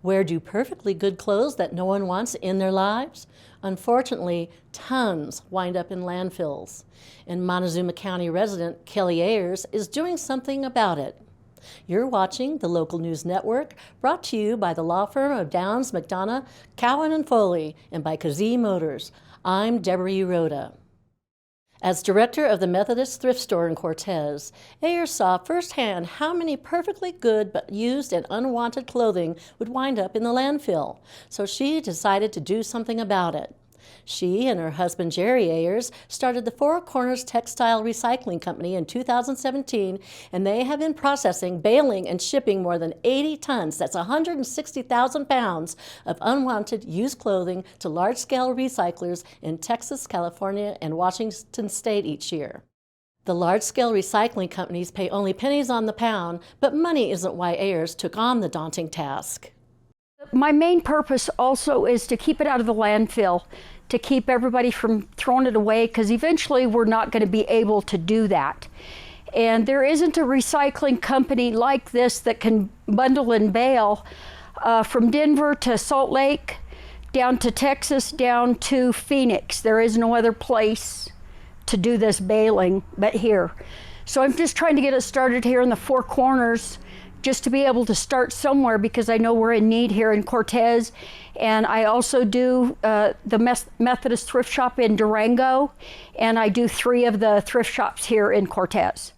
Where do perfectly good clothes that no one wants in their lives? Unfortunately, tons wind up in landfills. And Montezuma County resident Kelly Ayers is doing something about it. You're watching the Local News Network, brought to you by the law firm of Downs, McDonough, Cowan and Foley, and by Kazee Motors. I'm Deborah Uroda. As director of the Methodist Thrift Store in Cortez, Ayers saw firsthand how many perfectly good but used and unwanted clothing would wind up in the landfill, so she decided to do something about it. She and her husband Jerry Ayers started the Four Corners Textile Recycling Company in 2017, and they have been processing, baling, and shipping more than 80 tons, that's 160,000 pounds, of unwanted used clothing to large-scale recyclers in Texas, California, and Washington State each year. The large-scale recycling companies pay only pennies on the pound, but money isn't why Ayers took on the daunting task. My main purpose also is to keep it out of the landfill, to keep everybody from throwing it away, because eventually we're not going to be able to do that. And there isn't a recycling company like this that can bundle and bale from Denver to Salt Lake, down to Texas, down to Phoenix. There is no other place to do this baling but here. So I'm just trying to get it started here in the Four Corners, just to be able to start somewhere, because I know we're in need here in Cortez. And I also do the Methodist Thrift Shop in Durango, and I do 3 of the thrift shops here in Cortez.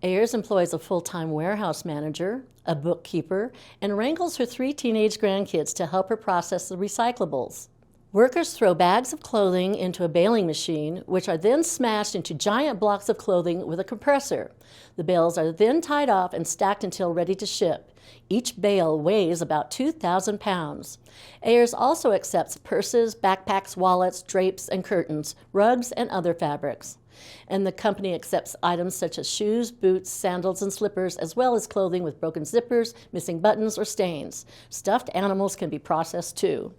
Ayers employs a full-time warehouse manager, a bookkeeper, and wrangles her 3 teenage grandkids to help her process the recyclables. Workers throw bags of clothing into a baling machine, which are then smashed into giant blocks of clothing with a compressor. The bales are then tied off and stacked until ready to ship. Each bale weighs about 2,000 pounds. Ayers also accepts purses, backpacks, wallets, drapes, and curtains, rugs, and other fabrics. And the company accepts items such as shoes, boots, sandals, and slippers, as well as clothing with broken zippers, missing buttons, or stains. Stuffed animals can be processed too.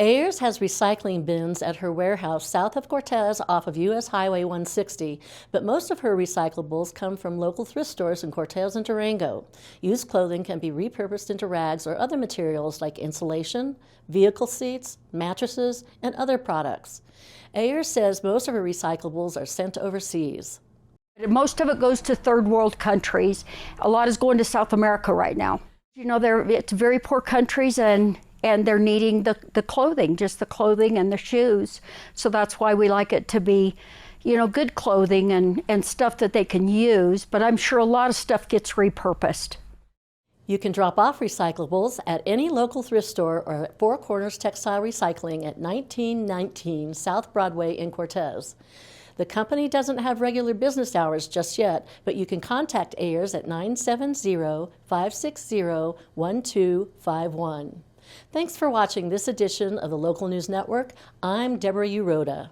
Ayers has recycling bins at her warehouse south of Cortez off of U.S. Highway 160, but most of her recyclables come from local thrift stores in Cortez and Durango. Used clothing can be repurposed into rags or other materials like insulation, vehicle seats, mattresses, and other products. Ayers says most of her recyclables are sent overseas. Most of it goes to third world countries. A lot is going to South America right now. You know, it's very poor countries, and they're needing the clothing, just the clothing and the shoes. So that's why we like it to be, you know, good clothing and stuff that they can use. But I'm sure a lot of stuff gets repurposed. You can drop off recyclables at any local thrift store or at Four Corners Textile Recycling at 1919 South Broadway in Cortez. The company doesn't have regular business hours just yet, but you can contact Ayers at 970-560-1251. Thanks for watching this edition of the Local News Network. I'm Deborah Uroda.